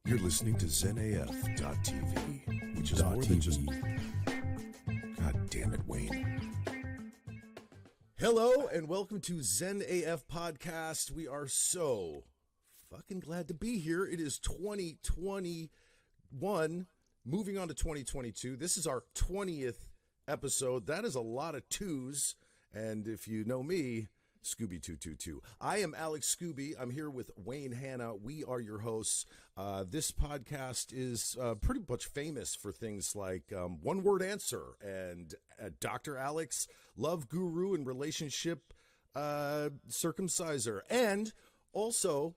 You're listening to ZenAF.tv, which is more than just... God damn it, Wayne. Hello, and welcome to Zen AF Podcast. We are so fucking glad to be here. It is 2021, moving on to 2022. This is our 20th episode. That is a lot of twos, and if you know me, Skuby 222. I am Alex Skuby. I'm here with Wayne Hanna. We are your hosts. This podcast is pretty much famous for things like One Word Answer and Dr. Alex, Love Guru and Relationship Circumciser, and also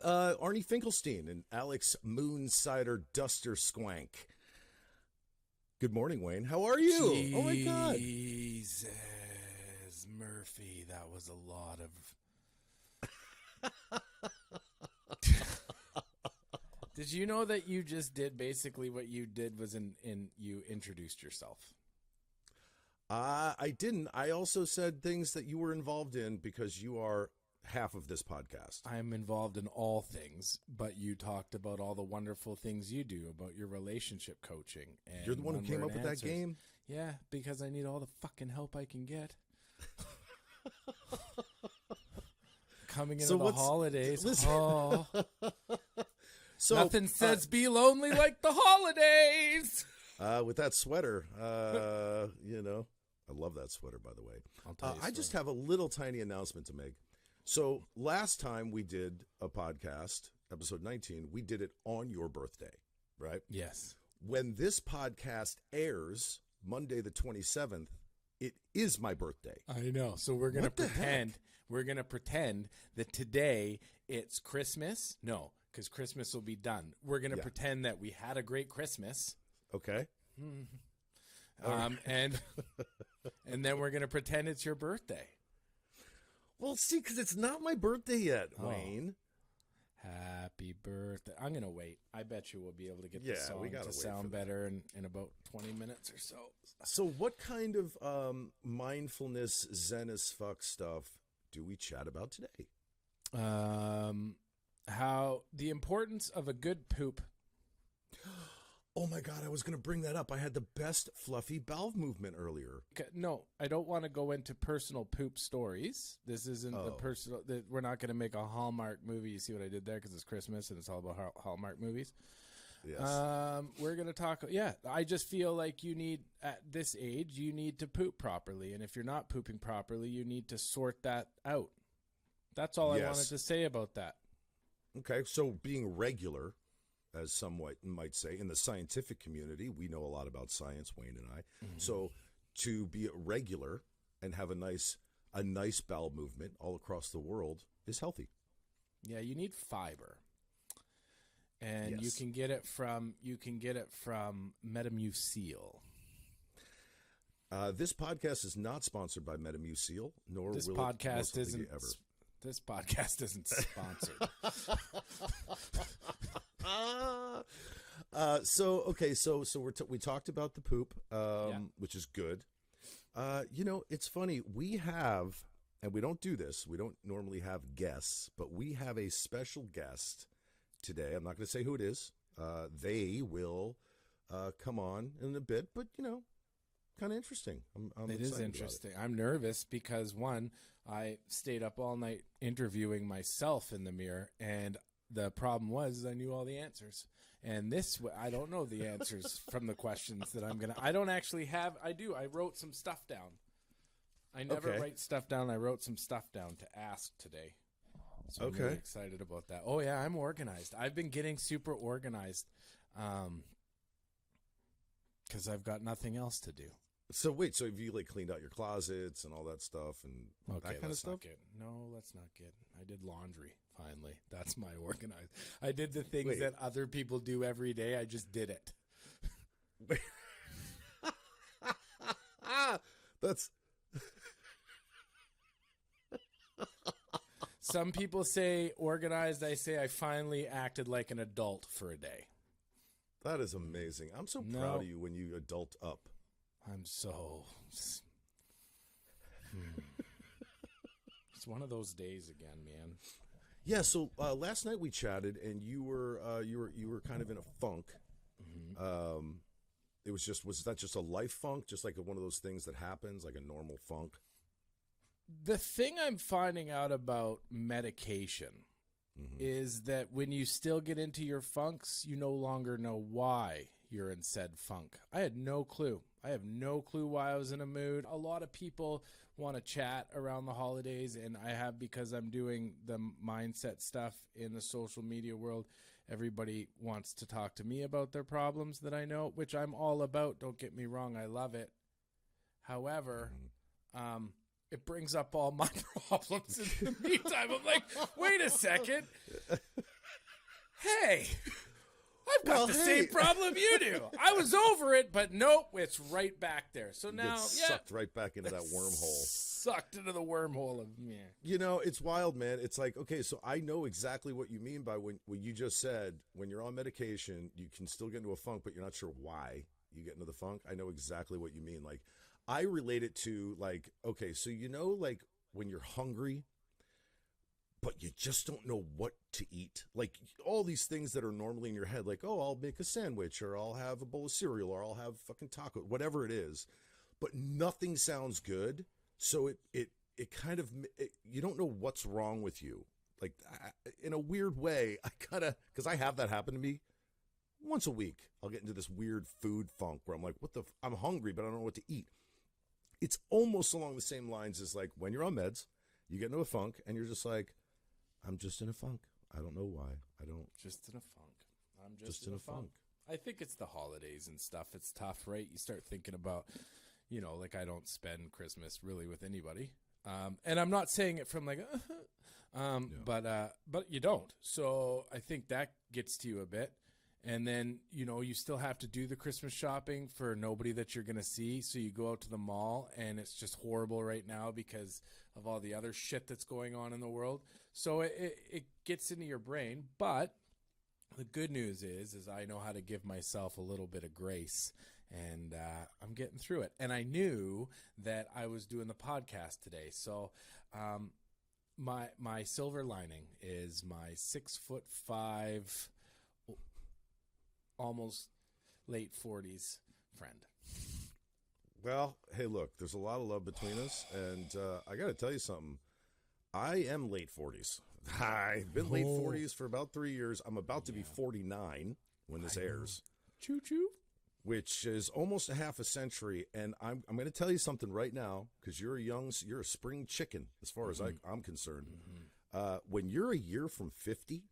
Arnie Finkelstein and Alex Moonsider Duster Squank. Good morning, Wayne. How are you? Oh my God. Jesus, Murphy, that was a lot of... Did you know that you just did basically what you did was you introduced yourself? I didn't. I also said things that you were involved in because you are half of this podcast. I'm involved in all things, but you talked about all the wonderful things you do about your relationship coaching. And you're the one who came up with that game? Yeah, because I need all the fucking help I can get. Coming into the holidays. So nothing says be lonely like the holidays. With that sweater, you know, I love that sweater, by the way. I'll tell you I just have a little tiny announcement to make. So last time we did a podcast, episode 19, we did it on your birthday, right? Yes. When this podcast airs, Monday the 27th, it is my birthday. I know. So we're going to pretend. We're going to pretend that today it's Christmas. No, because Christmas will be done. We're going to pretend that we had a great Christmas. Okay. And then we're going to pretend it's your birthday. Well, see, because it's not my birthday yet, Wayne. Happy birthday. I'm going to wait. I bet you we'll be able to get the song to sound better in about 20 minutes or so. So what kind of mindfulness, Zen as fuck stuff do we chat about today? How the importance of a good poop. Oh my God, I was going to bring that up. I had the best fluffy bowel movement earlier. No, I don't want to go into personal poop stories. This isn't the personal. We're not going to make a Hallmark movie. You see what I did there? Because it's Christmas and it's all about Hallmark movies. Yes. We're going to talk. Yeah, I just feel like you need, at this age, you need to poop properly. And if you're not pooping properly, you need to sort that out. That's all I wanted to say about that. Okay, so being regular, as somewhat might say, in the scientific community, we know a lot about science, Wayne and I. Mm-hmm. So to be regular and have a nice bowel movement all across the world is healthy. Yeah, you need fiber. And you can get it from Metamucil. This podcast is not sponsored by Metamucil, nor this will podcast it ever. This podcast isn't sponsored. So we talked about the poop, which is good. You know, it's funny. We have, and we don't do this. We don't normally have guests, but we have a special guest today. I'm not going to say who it is. They will come on in a bit, but you know, kind of interesting. It is interesting. I'm nervous because one, I stayed up all night interviewing myself in the mirror, and the problem was I knew all the answers. And I don't know the answers from the questions that I'm going to... I don't actually have... I do. I wrote some stuff down. I never write stuff down. I wrote some stuff down to ask today. So I'm really excited about that. Oh, yeah, I'm organized. I've been getting super organized because I've got nothing else to do. So wait, so have you like cleaned out your closets and all that stuff and that kind of stuff? No, let's not get. I did laundry finally. That's my organized. I did the things that other people do every day. I just did it. That's. Some people say organized. I say I finally acted like an adult for a day. That is amazing. I'm so proud of you when you adult up. I'm so... It's one of those days again, man. Yeah. So last night we chatted, and you were kind of in a funk. It was that just a life funk, just like one of those things that happens, like a normal funk? The thing I'm finding out about medication is that when you still get into your funks, you no longer know why you're in said funk. I had no clue. I have no clue why I was in a mood. A lot of people want to chat around the holidays, and I have, because I'm doing the mindset stuff in the social media world. Everybody wants to talk to me about their problems that I know, which I'm all about. Don't get me wrong. I love it. However, it brings up all my problems in the meantime. I'm like, wait a second. Hey, I've got the same problem you do. I was over it, but nope, it's right back there. So now, sucked right back into that wormhole. Sucked into the wormhole of me. You know, it's wild, man. It's like, okay, so I know exactly what you mean by when you just said, when you're on medication, you can still get into a funk, but you're not sure why you get into the funk. I know exactly what you mean. Like, I relate it to, like, okay, so like when you're hungry, but you just don't know what to eat. Like all these things that are normally in your head, like, oh, I'll make a sandwich, or I'll have a bowl of cereal, or I'll have fucking taco, whatever it is. But nothing sounds good. So it kind of, you don't know what's wrong with you. Like in a weird way, because I have that happen to me once a week. I'll get into this weird food funk where I'm like, I'm hungry, but I don't know what to eat. It's almost along the same lines as like when you're on meds, you get into a funk and you're just like, I'm just in a funk. I don't know why. Just in a funk. I'm just in a funk. I think it's the holidays and stuff. It's tough, right? You start thinking about, like I don't spend Christmas really with anybody. And I'm not saying it from like, but you don't. So I think that gets to you a bit. And then, you still have to do the Christmas shopping for nobody that you're going to see. So you go out to the mall, and it's just horrible right now because of all the other shit that's going on in the world. So it gets into your brain. But the good news is I know how to give myself a little bit of grace, and I'm getting through it. And I knew that I was doing the podcast today. So my silver lining is my 6'5", almost late 40s friend. Well, hey, look, there's a lot of love between us, and I got to tell you something. I am late 40s. I've been late 40s for about 3 years. I'm about to be 49 when this airs. Choo-choo. Which is almost a half a century, and I'm going to tell you something right now, because you're a spring chicken as far as I'm concerned. When you're a year from 50,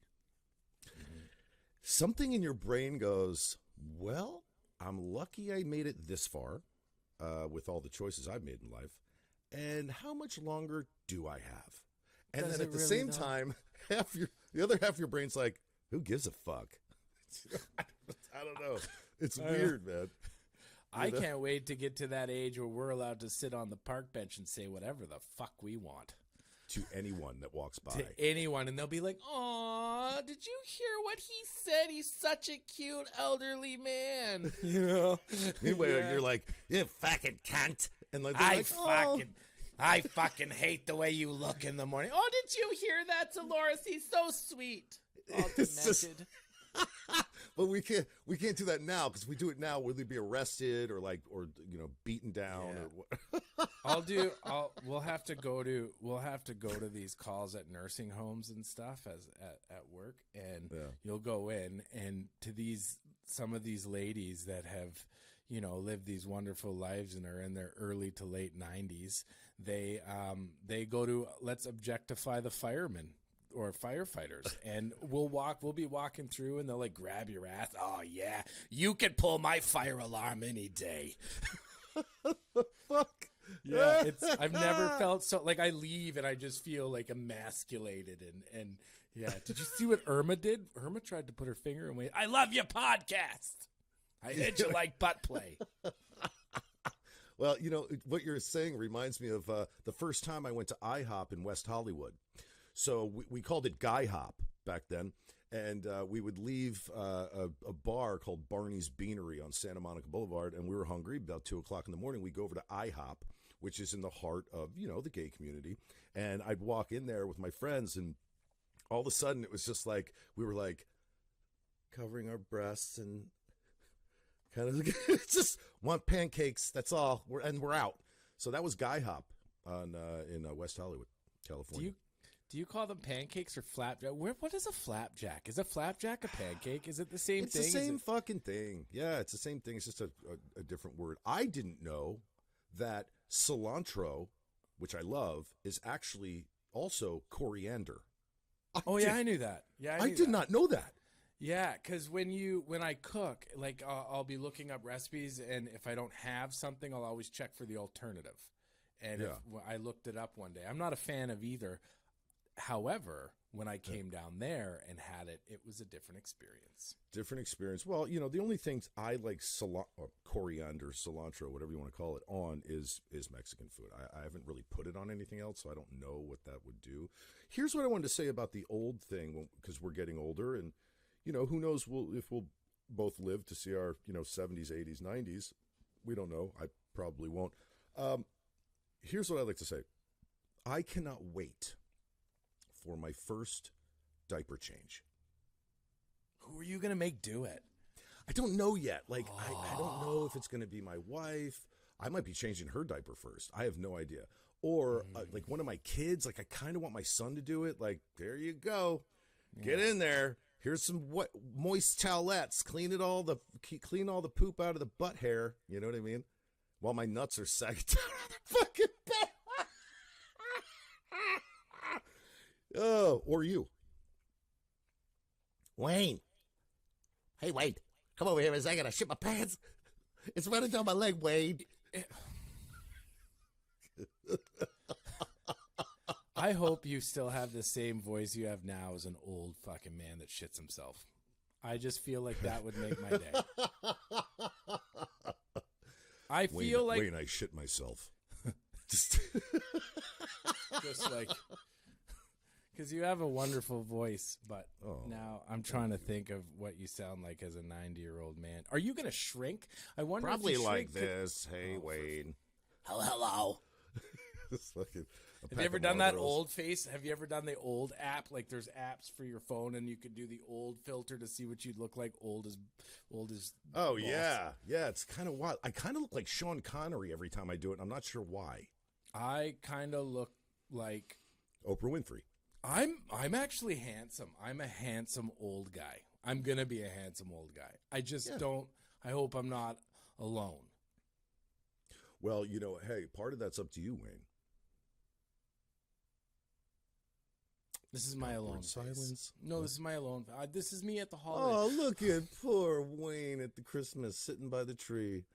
something in your brain goes, well, I'm lucky I made it this far with all the choices I've made in life. And how much longer do I have? And then at the same time, the other half of your brain's like, who gives a fuck? I don't know. It's weird, man. I can't wait to get to that age where we're allowed to sit on the park bench and say whatever the fuck we want. To anyone that walks by. To anyone. And they'll be like, aw, did you hear what he said? He's such a cute elderly man. Anyway, you're like, you fucking cunt. And like, I fucking hate the way you look in the morning. Oh, did you hear that, Dolores? He's so sweet. All demented. But we can't do that now, because if we do it now, will they be arrested or beaten down or what? We'll have to go to these calls at nursing homes and stuff at work, and you'll go in, and to some of these ladies that have lived these wonderful lives and are in their early to late 90s, they go to, let's objectify the firemen or firefighters, and we'll be walking through, and they'll like grab your ass. Oh yeah, you can pull my fire alarm any day. Fuck. Yeah, I've never felt so, like, I leave and I just feel like emasculated and yeah. Did you see what Irma did? Irma tried to put her finger in. I love your podcast. I heard you like butt play. Well, what you're saying reminds me of the first time I went to IHOP in West Hollywood. So we called it Guy Hop back then, and we would leave a bar called Barney's Beanery on Santa Monica Boulevard, and we were hungry. About 2 o'clock in the morning, we'd go over to IHOP, which is in the heart of the gay community, and I'd walk in there with my friends, and all of a sudden it was just like we were like covering our breasts and kind of just want pancakes. That's all. We're out. So that was Guy Hop in West Hollywood, California. Do you call them pancakes or flapjack? What is a flapjack? Is a flapjack a pancake? Is it the same thing? It's the same fucking thing. Yeah, it's the same thing. It's just a different word. I didn't know that cilantro, which I love, is actually also coriander. I knew that. Yeah, I did not know that. Yeah, because when I cook, like I'll be looking up recipes, and if I don't have something, I'll always check for the alternative. And if I looked it up one day, I'm not a fan of either. However, when I came down there and had it, it was a different experience. Different experience. Well, the only things I like coriander, cilantro, whatever you want to call it, on is Mexican food. I haven't really put it on anything else, so I don't know what that would do. Here's what I wanted to say about the old thing, because we're getting older, and who knows if we'll both live to see our 70s, 80s, 90s. We don't know. I probably won't. Here's what I'd like to say. I cannot wait for my first diaper change. Who are you going to make do it? I don't know yet. Like, I don't know if it's going to be my wife. I might be changing her diaper first. I have no idea. Or like one of my kids, like I kind of want my son to do it. Like, there you go. Get in there. Here's some moist towelettes. Clean all the poop out of the butt hair. You know what I mean? While my nuts are sagging down on the fucking bed. Oh, or you. Wayne. Hey, Wayne. Come over here a second. I shit my pants. It's running down my leg, Wayne. I hope you still have the same voice you have now as an old fucking man that shits himself. I just feel like that would make my day. I feel like... Wayne, I shit myself. Just like... Because you have a wonderful voice, but now I'm trying to think of what you sound like as a 90-year-old man. Are you going to shrink? I wonder. Probably if you like shrink this. Hey, Wayne. Hello. Have you ever done that old face? Have you ever done the old app? Like there's apps for your phone, and you could do the old filter to see what you'd look like old as. Oh boss. yeah. It's kind of wild. I kind of look like Sean Connery every time I do it. I'm not sure why. I kind of look like Oprah Winfrey. I'm actually handsome. I'm a handsome old guy. I'm going to be a handsome old guy. I just don't, I hope I'm not alone. Well, hey, part of that's up to you, Wayne. This is my alone silence. No, this is my alone. This is me at the holiday. Oh, look at poor Wayne at the Christmas sitting by the tree.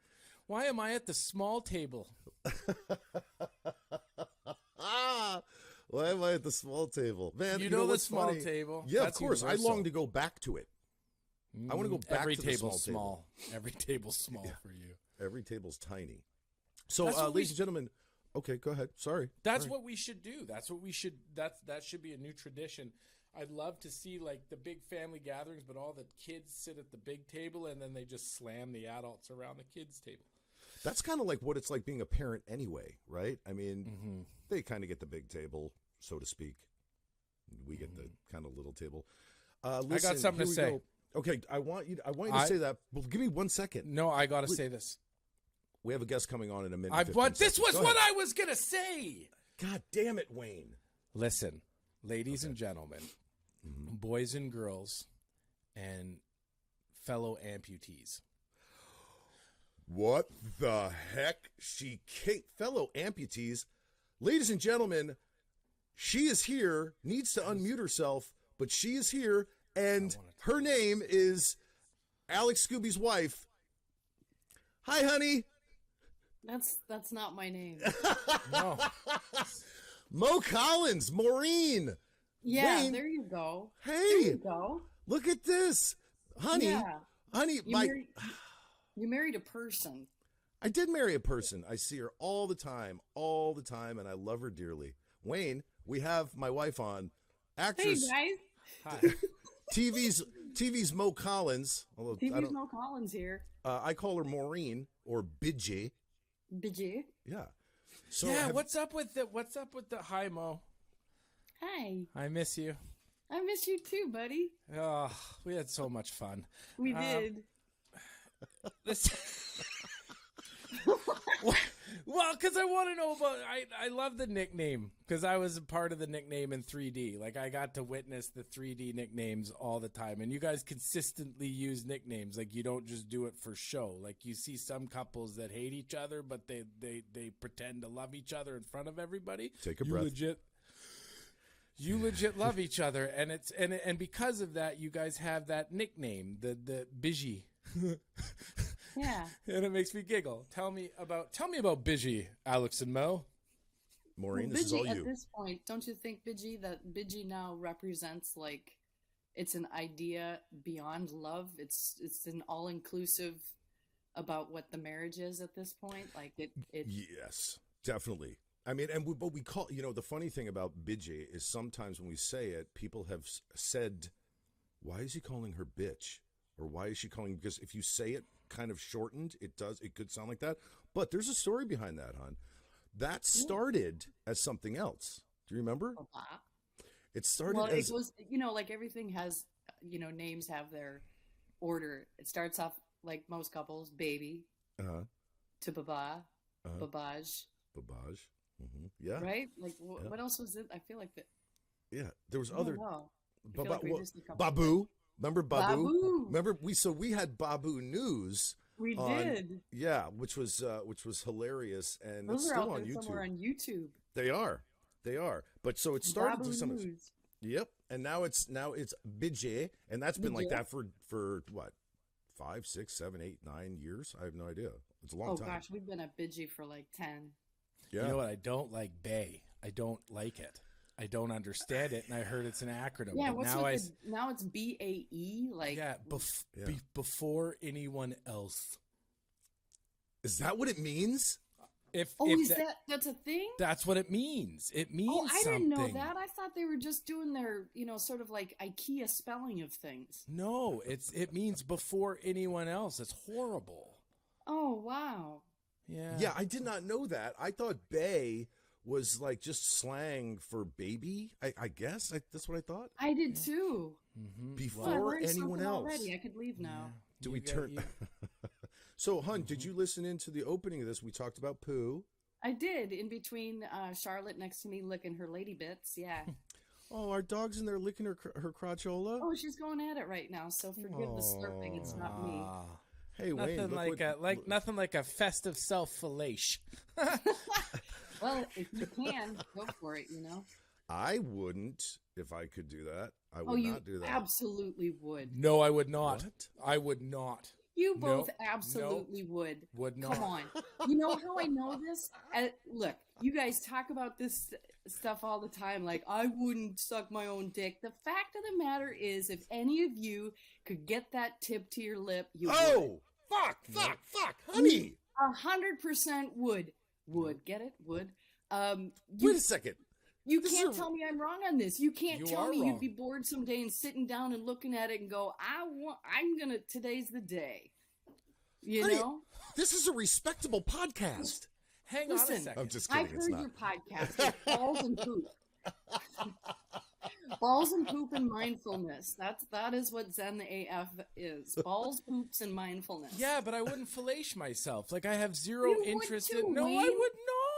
Why am I at the small table? Why am I at the small table? Man, you know the what's small funny? table? Yeah, That's of course. universal. I long to go back to it. I want to go back every to the table's small table. Every table's small for you. Every table's tiny. So, ladies and gentlemen, okay, go ahead. Sorry. That's what we should do. That's what we should. That should be a new tradition. I'd love to see like the big family gatherings, but all the kids sit at the big table and then they just slam the adults around the kids' table. That's kind of like what it's like being a parent anyway, right? I mean, they kind of get the big table, so to speak. We get the kind of little table. Listen, I got something to say. Go. Okay, I want you to say that. Well, give me 1 second. No, I got to say this. We have a guest coming on in a minute. This was what I was going to say. God damn it, Wayne. Listen, ladies and gentlemen, boys and girls, and fellow amputees. What the heck? Fellow amputees. Ladies and gentlemen, she is here, needs to unmute herself, but she is here, and her name is Alex Skuby's wife. Hi, honey. That's not my name. No. Mo Collins, Maureen. Yeah, Wayne. there you go. Hey. There you go. Look at this. Honey. Yeah. Honey, you married a person. I did marry a person. I see her all the time, and I love her dearly. Wayne, we have my wife on. Actress. Hey, guys. Hi. TV's Mo Collins. Although TV's Mo Collins here. I call her Maureen or Bidgie. Bidgie. Yeah. So what's up with the hi Mo? Hi. I miss you. I miss you too, buddy. Oh, we had so much fun. We did. Well, because I want to know about. I love the nickname because I was a part of the nickname in 3D. Like I got to witness the 3D nicknames all the time, and you guys consistently use nicknames. Like you don't just do it for show. Like you see some couples that hate each other, but they pretend to love each other in front of everybody. Take a breath. You legit love each other, and it's and because of that, you guys have that nickname, the Biji. Yeah. And it makes me giggle. Tell me about Biji, Alex and Mo. Maureen, Well, this is all you. At this point, don't you think that Biji now represents like it's an idea beyond love? It's an all inclusive about what the marriage is at this point. Like it. Yes, definitely. I mean, but we call, the funny thing about Biji is sometimes when we say it, people have said, why is he calling her bitch? Or why is she calling, because if you say it kind of shortened, it could sound like that. But there's a story behind that, hon. That started as something else. Do you remember? It started as... it was, like everything has, names have their order. It starts off like most couples, baby, to baba, babaj. Babaj. Mm-hmm. Yeah. Right? Like, what else was it? I feel like that. Yeah. There was other... Babu. Remember Babu? Remember we had Babu News. We did. Yeah, which was hilarious, and Those it's are still out on there YouTube. somewhere on YouTube. They are. But so it started Babu to some. News. Yep, and now it's Biji, and that's been like that for what, 5, 6, 7, 8, 9 years? I have no idea. It's a long time. Oh gosh, we've been at Biji for like 10. Yeah. You know what? I don't like Bay. I don't like it. I don't understand it, and I heard it's an acronym. Yeah, but now it's BAE. Like before anyone else. Is that what it means? That's a thing? That's what it means. It means I something. didn't know that. I thought they were just doing their, sort of like IKEA spelling of things. No, it means before anyone else. It's horrible. Oh wow. Yeah. Yeah, I did not know that. I thought Bay was like just slang for baby. I guess that's what I thought. I did too. Mm-hmm. Before anyone else. Already. I could leave now. Yeah. Do we turn? So, hun, did you listen into the opening of this? We talked about poo. I did, in between Charlotte next to me licking her lady bits. Yeah. Oh, our dog's in there licking her crotchola. Oh, she's going at it right now. So forgive the slurping. It's not me. Hey, nothing Wayne, nothing like a festive self-fellation. Well, if you can, go for it. I wouldn't if I could do that. I would not do that. Absolutely would. No, I would not. What? I would not. You both absolutely would. Would not. Come on. You know how I know this? Look, you guys talk about this stuff all the time. Like, I wouldn't suck my own dick. The fact of the matter is, if any of you could get that tip to your lip, you would. Oh, fuck, honey. 100% would. Would. Get it? Would. Wait a second. You can't tell me I'm wrong on this. You can't tell me wrong. you'd be bored someday and sitting down and looking at it and go, today's the day. You Honey, know? This is a respectable podcast. Hang on a Listen, second. I'm just kidding. I've heard your podcast. It's balls and poop. Balls and poop and mindfulness. That is what Zen AF is. Balls, poops, and mindfulness. Yeah, but I wouldn't fellate myself. Like I have zero You would interest too, in. No, Wayne. I would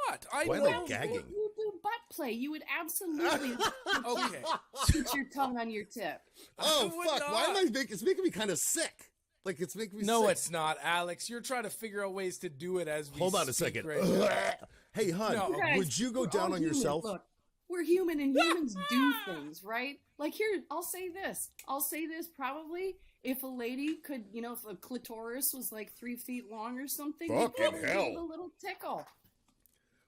not. Why am I gagging? You do butt play. You would absolutely Okay. put your tongue on your tip. Oh, I would fuck. Why am not. I making... It's making me kind of sick. Like, it's making me No, sick. it's not, Alex. You're trying to figure out ways to do it as we Hold on a speak second. right now. Hey, hun, No. You guys, would you go we're down all on human. yourself? Look, we're human and humans do things, right? Like here, I'll say this probably if a lady could, if a clitoris was like 3 feet long or something, you'd Fucking probably give hell. it a little tickle.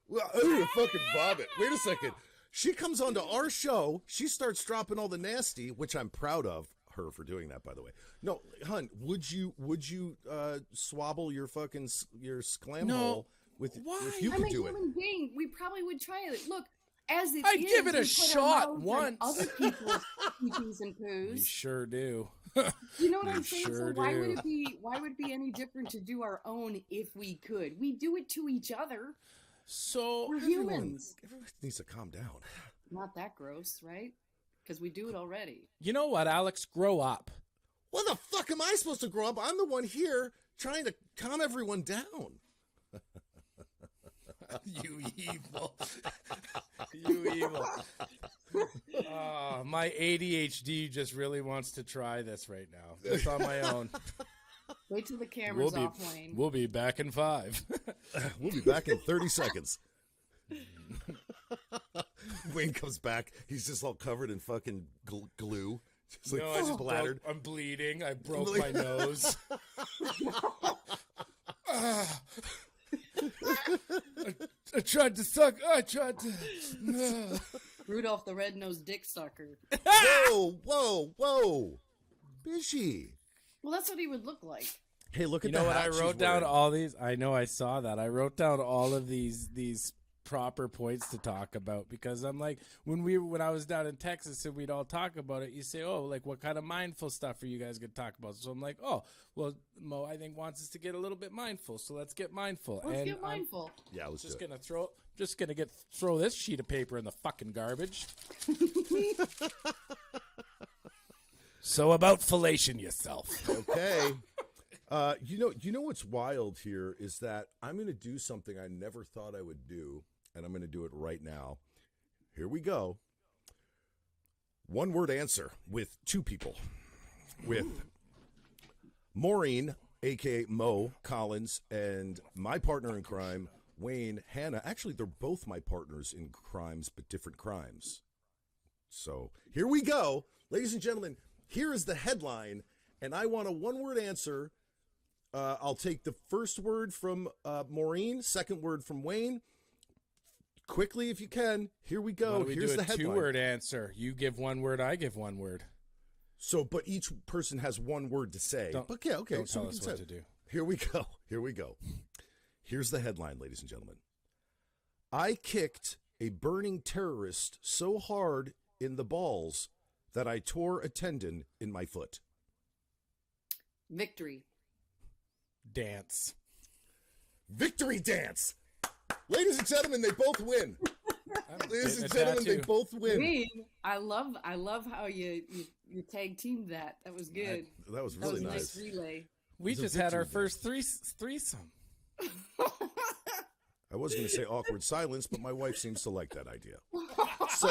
Well, oh, fucking vomit. Wait a second. She comes onto our show. She starts dropping all the nasty, which I'm proud of her for doing that, by the way. No, hun, would you swabble your fucking your sclam hole with if you I'm could a do it? human being. We probably would try it. Look, as it I'd is, give it a we put our shot mouths on once. Other people's pee-pees and We poos. sure do. You know what We I'm saying? sure So why do. would it be? Why would it be any different to do our own if we could? We do it to each other. So We're humans. Everyone needs to calm down. Not that gross, right? because we do it already. You know what, Alex? Grow up. What the fuck am I supposed to grow up? I'm the one here trying to calm everyone down. You evil. You evil. Oh, my ADHD just really wants to try this right now. Just on my own. Wait till the camera's off, Wayne. We'll be back in 5. We'll be back in 30 seconds. Wayne comes back. He's just all covered in fucking glue. Just like splattered. I'm bleeding. I broke my nose. I tried to suck. Rudolph the red-nosed dick sucker. Whoa. Bishy. Well, that's what he would look like. Hey, look at you know the what? hat I wrote she's down wearing. all these. I know I saw that. I wrote down all of these proper points to talk about because I'm like when I was down in Texas and we'd all talk about it. You say, oh, like what kind of mindful stuff are you guys gonna talk about? So I'm like, oh, well, Mo, I think wants us to get a little bit mindful. So let's get mindful. Let's get mindful. Yeah, let's Just do it. gonna throw this sheet of paper in the fucking garbage. So about fellation yourself. Okay. You know what's wild here is that I'm going to do something I never thought I would do, and I'm going to do it right now. Here we go. One word answer with two people. With Maureen, a.k.a. Mo Collins, and my partner in crime, Wayne Hanna. Actually, they're both my partners in crimes, but different crimes. So here we go. Ladies and gentlemen, here is the headline, and I want a one-word answer. I'll take the first word from Maureen, second word from Wayne. Quickly, if you can. Here we go. Why don't we Here's do the a headline. 2-word answer. You give one word, I give one word. So, but each person has one word to say. Okay. Don't So tell we us can what say. to do. Here we go. Here's the headline, ladies and gentlemen. I kicked a burning terrorist so hard in the balls that I tore a tendon in my foot. Victory. Dance. Victory dance. Ladies and gentlemen, they both win. Ladies and gentlemen, they both win. Wayne, I love how you tag teamed that. That was good. That was really a nice. nice relay. We It's a just had our victory first threesome. I was going to say awkward silence, but my wife seems to like that idea. So,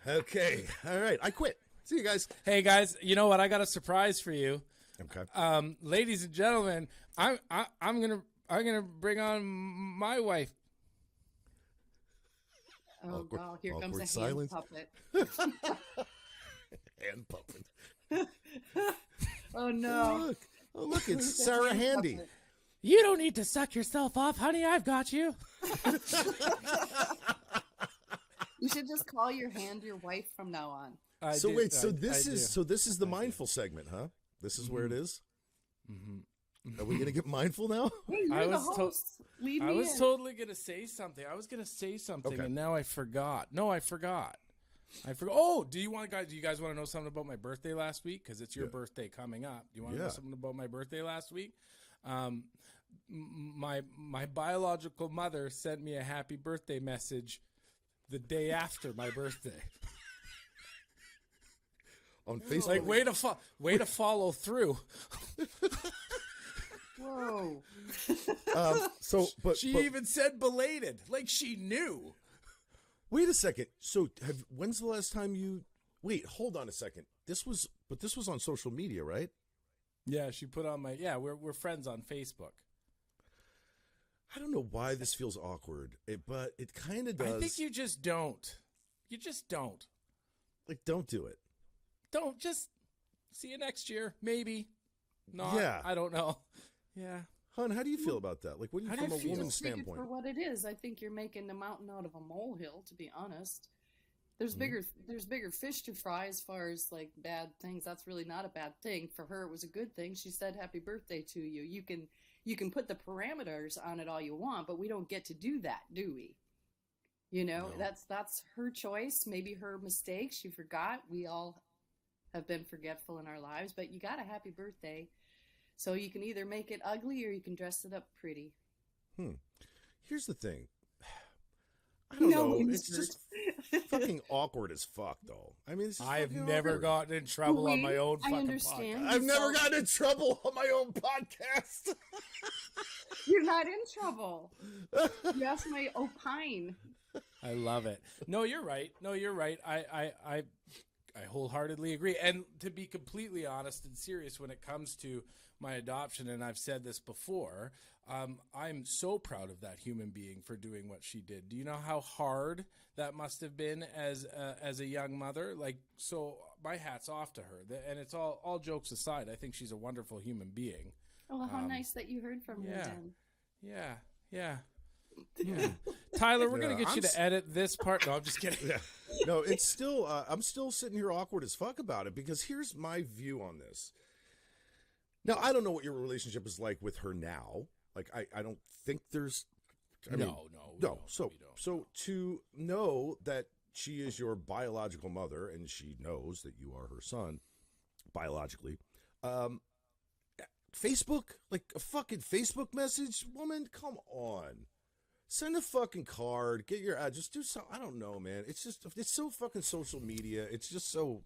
okay. All right. I quit. See you guys. Hey guys, you know what? I got a surprise for you. Okay. Ladies and gentlemen, I'm gonna bring on my wife. Oh, Awkward- God. Here comes awkward a silence. hand puppet. Hand puppet. Oh, no. Look, it's Sarah Handy. Puppet. You don't need to suck yourself off, honey. I've got you. You should just call your hand your wife from now on. This is the mindful segment, huh? This is where it is? Mm-hmm. Are we going to get mindful now? Hey, you're the host. Lead me I was in. totally gonna say something. Okay. And now I forgot. No, I forgot. Oh, do you guys want to know something about my birthday last week? Because it's your birthday coming up. Do you want to know something about my birthday last week? My biological mother sent me a happy birthday message the day after my birthday. On Facebook. Like way to follow through. Whoa. She even said belated, like she knew. Wait a second. So when's the last time you wait, hold on a second. This was on social media, right? Yeah, she put on we're friends on Facebook. I don't know why this feels awkward, but it kind of does. I think you just don't. You just don't. Like, don't do it. Don't just see you next year, maybe. Not. Yeah. I don't know. Yeah. Hon, how do you feel about that? Like, what do you How do from you a feel? woman's Just take it standpoint? for what it is. I think you're making a mountain out of a molehill, to be honest. There's bigger fish to fry as far as like bad things. That's really not a bad thing. For her, it was a good thing. She said happy birthday to you. You can put the parameters on it all you want, but we don't get to do that, do we? You know, No. that's her choice, maybe her mistake. She forgot. We all have been forgetful in our lives, but you got a happy birthday. So you can either make it ugly or you can dress it up pretty. Here's the thing. I don't No know. insert. It's just fucking awkward as fuck, though. I mean, I've fucking never awkward. gotten in trouble on my own I fucking understand. podcast. I've never gotten in trouble on my own podcast. You're not in trouble. You asked my opine. I love it. No, you're right. I wholeheartedly agree. And to be completely honest and serious when it comes to my adoption, and I've said this before, I'm so proud of that human being for doing what she did. Do you know how hard that must have been as a young mother? Like, so my hat's off to her. And it's all jokes aside. I think she's a wonderful human being. Oh, how nice that you heard from her then. Yeah. Tyler, we're going to get you to edit this part. No, I'm just kidding. Yeah. No, it's still, I'm still sitting here awkward as fuck about it because here's my view on this. Now, I don't know what your relationship is like with her now. Like, I don't think there's... No. So to know that she is your biological mother and she knows that you are her son biologically, Facebook, like a fucking Facebook message, woman, come on. Send a fucking card, get your address, do something. I don't know, man. It's so fucking social media. It's just so...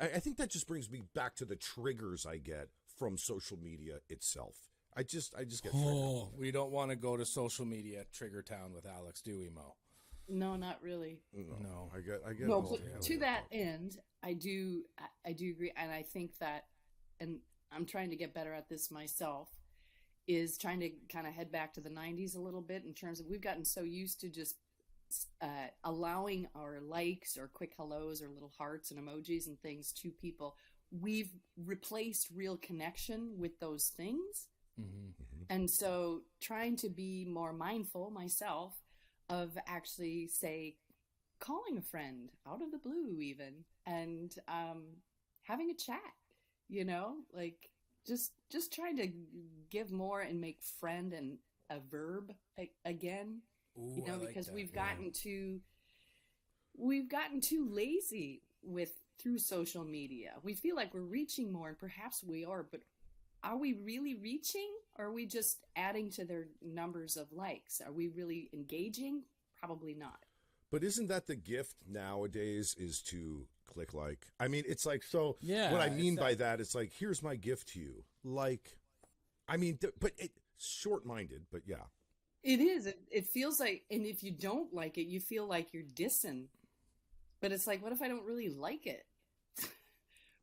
I think that just brings me back to the triggers I get from social media itself. I just get triggered. We don't want to go to social media Trigger Town with Alex, do we, Mo? No, not really. No. I get No, but to that end, I do agree, and I think that, and I'm trying to get better at this myself, is trying to kind of head back to the 90s a little bit in terms of we've gotten so used to just allowing our likes or quick hellos or little hearts and emojis and things to people. We've replaced real connection with those things. And so trying to be more mindful myself of actually, say, calling a friend out of the blue even, and having a chat, like just trying to give more and make friend and a verb again. Ooh, because like we've gotten too lazy through social media. We feel like we're reaching more, and perhaps we are, but are we really reaching, or are we just adding to their numbers of likes? Are we really engaging? Probably not. But isn't that the gift nowadays, is to click like? I mean, it's like, so yeah, what I mean by that, it's like, here's my gift to you. Like, I mean, but it's short-minded, but yeah. It is. It feels like, and if you don't like it, you feel like you're dissing. But it's like, what if I don't really like it?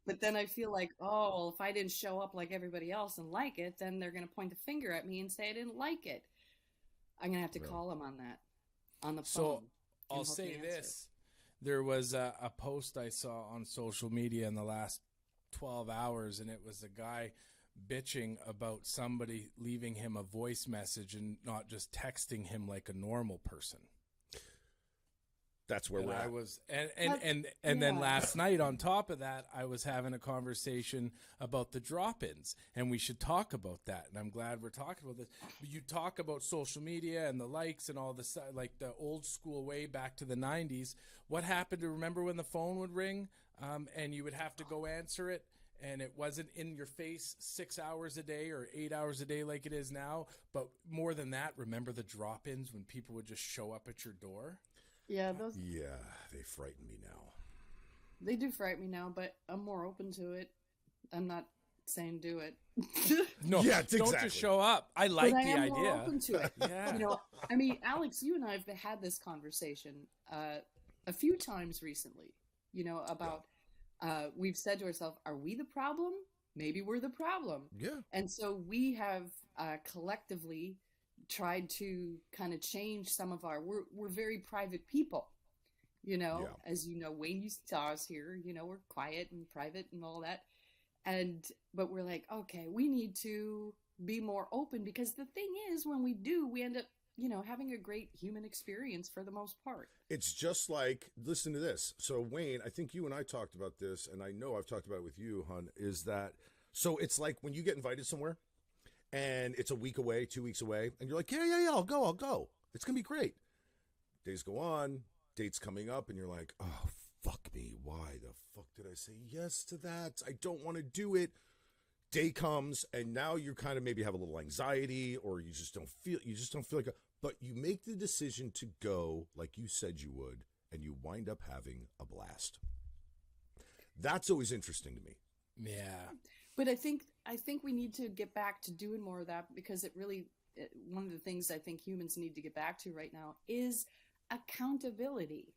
But then I feel like, oh, well, if I didn't show up like everybody else and like it, then they're going to point the finger at me and say I didn't like it. I'm going to have to call them on that, on the phone. So I'll say this. There was a post I saw on social media in the last 12 hours, and it was a guy bitching about somebody leaving him a voice message and not just texting him like a normal person. That's where we're at. And then last night, on top of that, I was having a conversation about the drop-ins, and we should talk about that. And I'm glad we're talking about this. You talk about social media and the likes and all this, like the old school way back to the 90s. What happened to, remember when the phone would ring and you would have to go answer it, and it wasn't in your face 6 hours a day or 8 hours a day like it is now? But more than that, remember the drop-ins when people would just show up at your door? Yeah, they frighten me now. They do frighten me now, but I'm more open to it. I'm not saying do it. No, yeah, don't just show up. I like the idea. More open to it. Yeah. I mean, Alex, you and I have had this conversation a few times recently. About we've said to ourselves, "Are we the problem? Maybe we're the problem." Yeah. And so we have collectively tried to kind of change some of we're very private people, as Wayne, you saw us here, we're quiet and private and all that. But we're like, okay, we need to be more open, because the thing is, when we do, we end up, having a great human experience for the most part. It's just like, listen to this. So Wayne, I think you and I talked about this, and I know I've talked about it with you, hon, is that, so it's like when you get invited somewhere, and it's a week away, 2 weeks away, and you're like, yeah, I'll go. It's going to be great. Days go on, dates coming up, and you're like, oh, fuck me. Why the fuck did I say yes to that? I don't want to do it. day comes and now you kind of maybe have a little anxiety, or you just don't feel like but you make the decision to go like you said you would, and you wind up having a blast. That's always interesting to me. Yeah. But I think we need to get back to doing more of that, because one of the things I think humans need to get back to right now is accountability.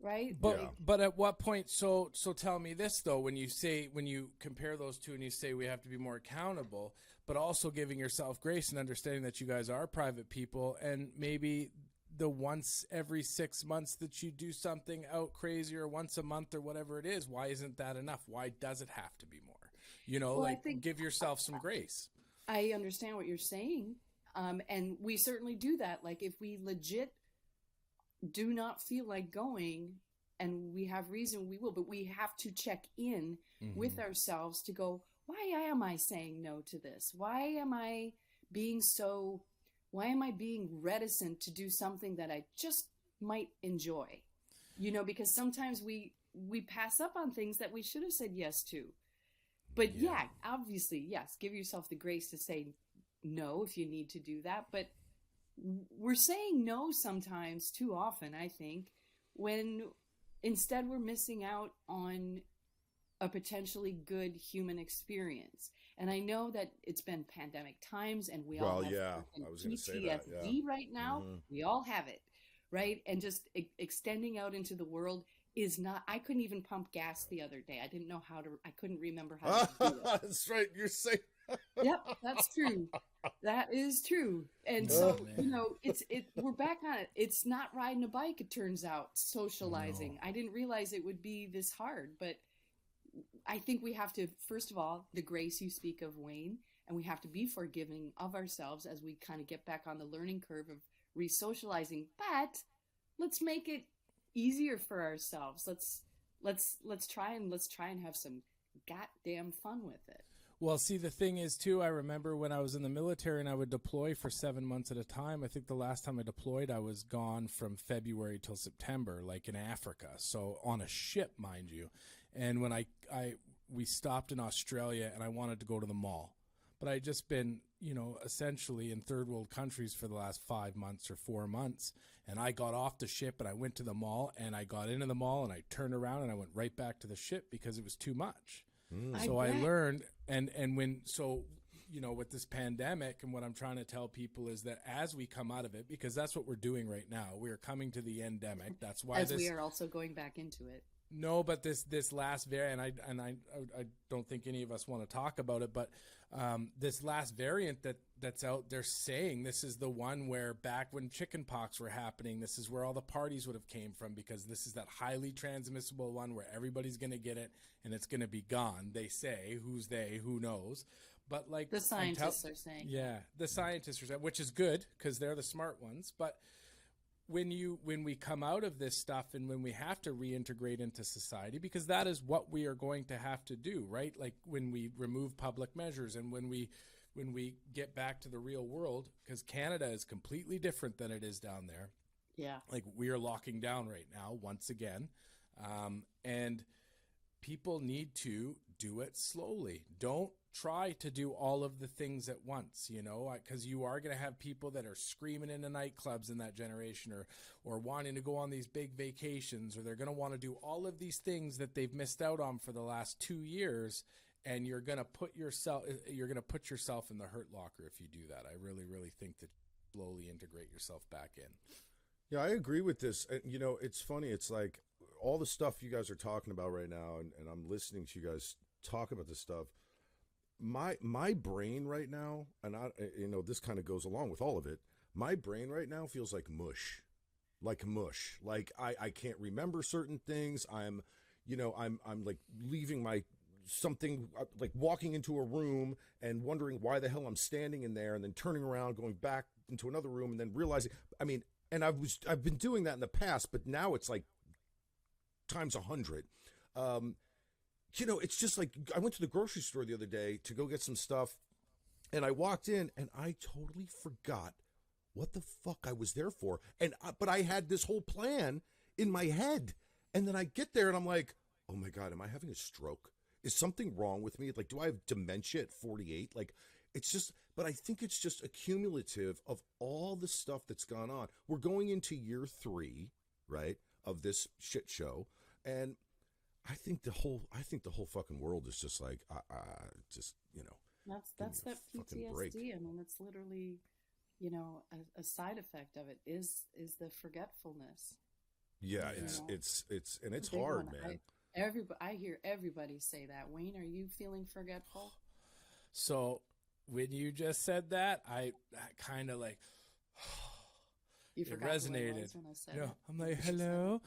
Right? But at what point, so tell me this though, when you compare those two and you say we have to be more accountable, but also giving yourself grace and understanding that you guys are private people, and maybe the once every 6 months that you do something out crazy, or once a month or whatever it is, why isn't that enough? Why does it have to be more? Well, I think, give yourself some grace. I understand what you're saying. And we certainly do that. Like, if we legit do not feel like going and we have reason, we will, but we have to check in with ourselves to go, why am I saying no to this? Why am I being reticent to do something that I just might enjoy? Because sometimes we pass up on things that we should have said yes to. But obviously, yes, give yourself the grace to say no if you need to do that. But we're saying no sometimes too often, I think, when instead we're missing out on a potentially good human experience. And I know that it's been pandemic times, and we all have I was going to say that, right now. We all have it, right? And just extending out into the world is not. I couldn't even pump gas the other day. I didn't know how to. I couldn't remember how to do it. That's right. You're saying. Yep, that's true. That is true. And so, we're back on it. It's not riding a bike, it turns out, socializing. No. I didn't realize it would be this hard, but I think we have to, first of all, the grace you speak of, Wayne, and we have to be forgiving of ourselves as we kind of get back on the learning curve of re-socializing. But let's make it easier for ourselves. Let's try and have some goddamn fun with it. Well, see, the thing is, too, I remember when I was in the military and I would deploy for 7 months at a time. I think the last time I deployed, I was gone from February till September, like in Africa. So on a ship, mind you. And when we stopped in Australia, and I wanted to go to the mall. But I'd just been, essentially in third world countries for the last 5 months or 4 months. And I got off the ship and I went to the mall, and I got into the mall and I turned around and I went right back to the ship because it was too much. So I learned, with this pandemic, and what I'm trying to tell people is that as we come out of it, because that's what we're doing right now, we are coming to the endemic. That's why we are also going back into it. No, but this last variant, I don't think any of us want to talk about it, but this last variant that's out, they're saying this is the one where back when chickenpox were happening, this is where all the parties would have came from, because this is that highly transmissible one where everybody's going to get it and it's going to be gone. They say, who's they, who knows? But like the scientists are saying. Yeah, the scientists are saying, which is good because they're the smart ones, but when we come out of this stuff and when we have to reintegrate into society, because that is what we are going to have to do, right? Like when we remove public measures and when we get back to the real world, because Canada is completely different than it is down there. Yeah. Like we are locking down right now once again. And people need to do it slowly. Don't try to do all of the things at once, because you are going to have people that are screaming into nightclubs in that generation, or wanting to go on these big vacations, or they're going to want to do all of these things that they've missed out on for the last 2 years. And you're going to put yourself in the hurt locker if you do that. I really, really think that slowly integrate yourself back in. Yeah, I agree with this. It's funny. It's like all the stuff you guys are talking about right now, and I'm listening to you guys talk about this stuff. My brain right now, and this kind of goes along with all of it. My brain right now feels like mush. Like I can't remember certain things. I'm like leaving something, like walking into a room and wondering why the hell I'm standing in there, and then turning around, going back into another room, and then realizing, and I've been doing that in the past, but now it's like times 100. It's just like I went to the grocery store the other day to go get some stuff, and I walked in and I totally forgot what the fuck I was there for. But I had this whole plan in my head, and then I get there and I'm like, oh my God, am I having a stroke? is something wrong with me? Like, do I have dementia at 48? Like, it's just, but I think it's just accumulative of all the stuff that's gone on. We're going into year 3, right, of this shit show, and I think the whole fucking world is just like, just, That's that PTSD. I mean, it's literally, a side effect of it is the forgetfulness. Yeah, it's and it's hard, man. I hear everybody say that. Wayne, are you feeling forgetful? So when you just said that, I kind of like you it resonated. When I said I'm like, hello,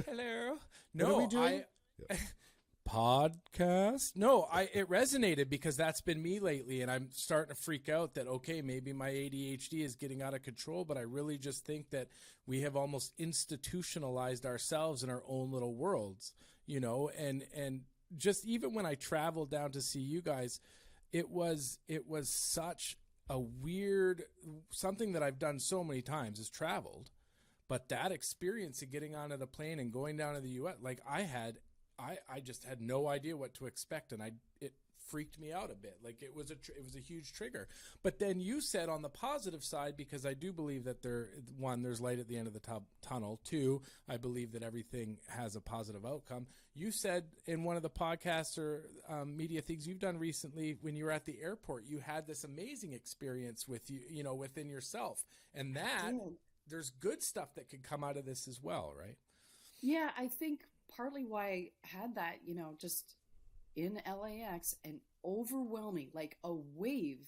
hello. No, what are we doing? Podcast. No, it resonated because that's been me lately, and I'm starting to freak out that okay, maybe my ADHD is getting out of control, but I really just think that we have almost institutionalized ourselves in our own little worlds, and just even when I traveled down to see you guys, it was such a weird something that I've done so many times is traveled, but that experience of getting onto the plane and going down to the US, like I just had no idea what to expect, and it freaked me out a bit. Like it was a huge trigger. But then you said on the positive side, because I do believe that there's light at the end of the tunnel. 2, I believe that everything has a positive outcome. You said in one of the podcasts or media things you've done recently, when you were at the airport, you had this amazing experience with within yourself, and that there's good stuff that could come out of this as well, right? Yeah, I think partly why I had that, just in LAX, an overwhelming, like a wave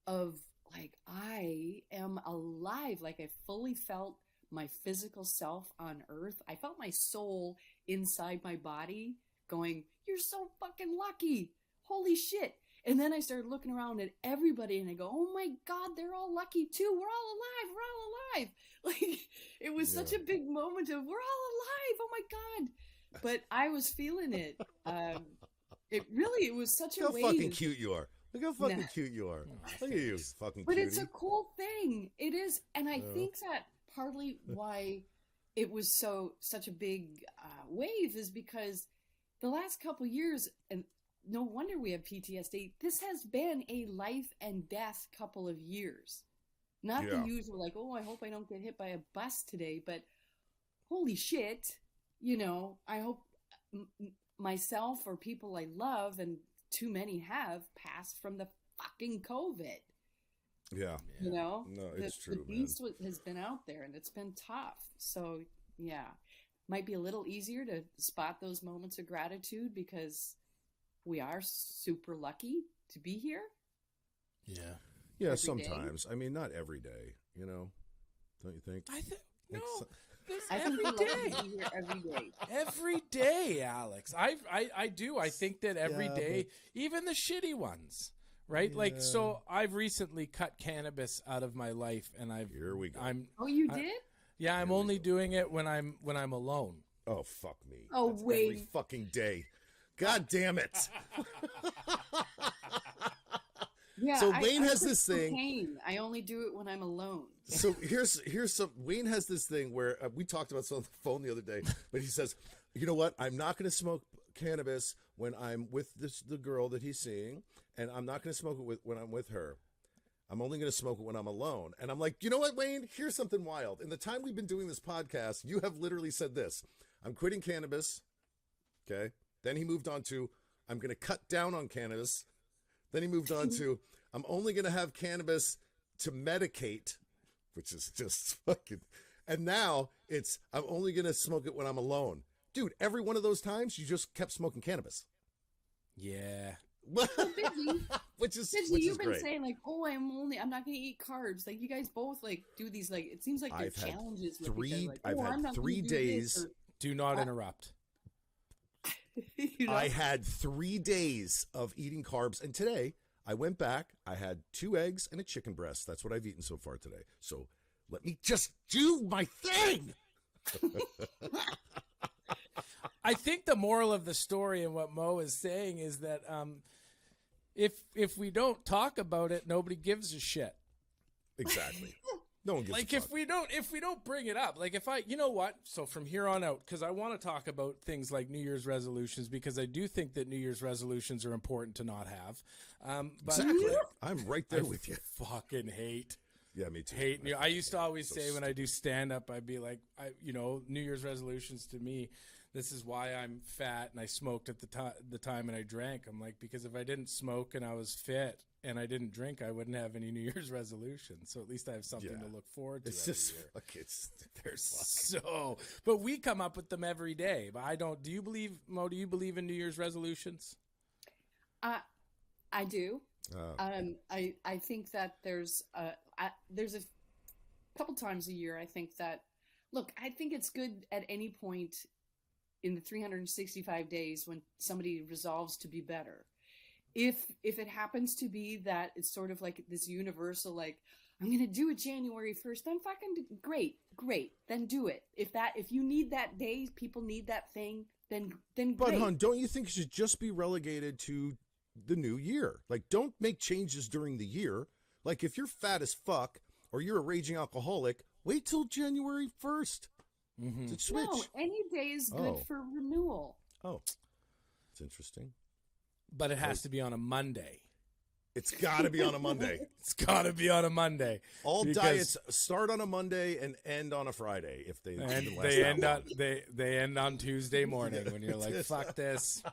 of like, I am alive. Like I fully felt my physical self on Earth. I felt my soul inside my body going, you're so fucking lucky. Holy shit. And then I started looking around at everybody and I go, oh my God, they're all lucky too. We're all alive. We're all alive. Like it was such a big moment of we're all alive. Oh my God. But I was feeling it. It was such a wave. Look how fucking cute you are. Look how fucking cute you are. Look at you, fucking But cutie. it's a cool thing. It is. And I think that partly why it was such a big wave is because the last couple years, and no wonder we have PTSD, this has been a life and death couple of years. Not the usual like, oh, I hope I don't get hit by a bus today, but holy shit. I hope myself or people I love, and too many have passed from the fucking COVID. Yeah. No, it's true. The beast has been out there and it's been tough. So might be a little easier to spot those moments of gratitude because we are super lucky to be here. Yeah. Yeah, every sometimes. day. I mean, not every day, don't you think? No. I think Every we're lucky day. to be here every day. Every day, Alex. I do. I think that every day, even the shitty ones, right? Yeah. Like, so I've recently cut cannabis out of my life, and Here we go. Oh, you did? Yeah, I'm only doing it when I'm alone. Oh, fuck me. Oh, That's wait. every fucking day. God damn it. Yeah, So Wayne I has quit this thing. cocaine. I only do it when I'm alone. So here's some. Wayne has this thing where we talked about this on the phone the other day, but he says, you know what? I'm not going to smoke cannabis when I'm with the girl that he's seeing, and I'm not going to smoke it when I'm with her. I'm only going to smoke it when I'm alone. And I'm like, you know what, Wayne? Here's something wild. In the time we've been doing this podcast, you have literally said this. I'm quitting cannabis. Okay. Then he moved on to, I'm going to cut down on cannabis. Then he moved on to, I'm only going to have cannabis to medicate, which is just fucking, and now it's, I'm only going to smoke it when I'm alone. Dude, every one of those times, you just kept smoking cannabis. Yeah. which is You've been great. saying like, oh, I'm not going to eat carbs. Like you guys both like do these like, it seems like they're challenges. I've had 3 days. Do not interrupt. I had 3 days of eating carbs, and today I went back. I had 2 eggs and a chicken breast. That's what I've eaten so far today. So let me just do my thing. I think the moral of the story and what Mo is saying is that if we don't talk about it, nobody gives a shit. Exactly. No one gives like a if fuck. we don't bring it up, like if I, you know what? So from here on out, because I want to talk about things like New Year's resolutions, because I do think that New Year's resolutions are important to not have. But Exactly. I'm right there I with you. fucking hate. Yeah, me too. Hate New. I used to always So say when I do stand up, I'd be like, New Year's resolutions to me. This is why I'm fat and I smoked at the time and I drank. I'm like, because if I didn't smoke and I was fit and I didn't drink, I wouldn't have any New Year's resolutions. So at least I have something to look forward to It's every just year. fuck. There's fuck. So, but we come up with them every day. But I don't. Do you believe, Mo? Do you believe in New Year's resolutions? I do. Oh. I think that there's a couple times a year. I think that, look, I think it's good at any point in the 365 days when somebody resolves to be better. If it happens to be that it's sort of like this universal, like, I'm going to do it January 1st, then fucking great. Then do it. If you need that day, people need that thing, then great. But hon, don't you think it should just be relegated to the new year? Like, don't make changes during the year. Like, if you're fat as fuck or you're a raging alcoholic, wait till January 1st to switch. No, any day is good for renewal. Oh, it's interesting. But it has to be on a Monday. It's got to be on a Monday. It's got to be on a Monday. All Because- diets start on a Monday and end on a Friday if they And even last they that end long. on they end on Tuesday morning when you're like, fuck this.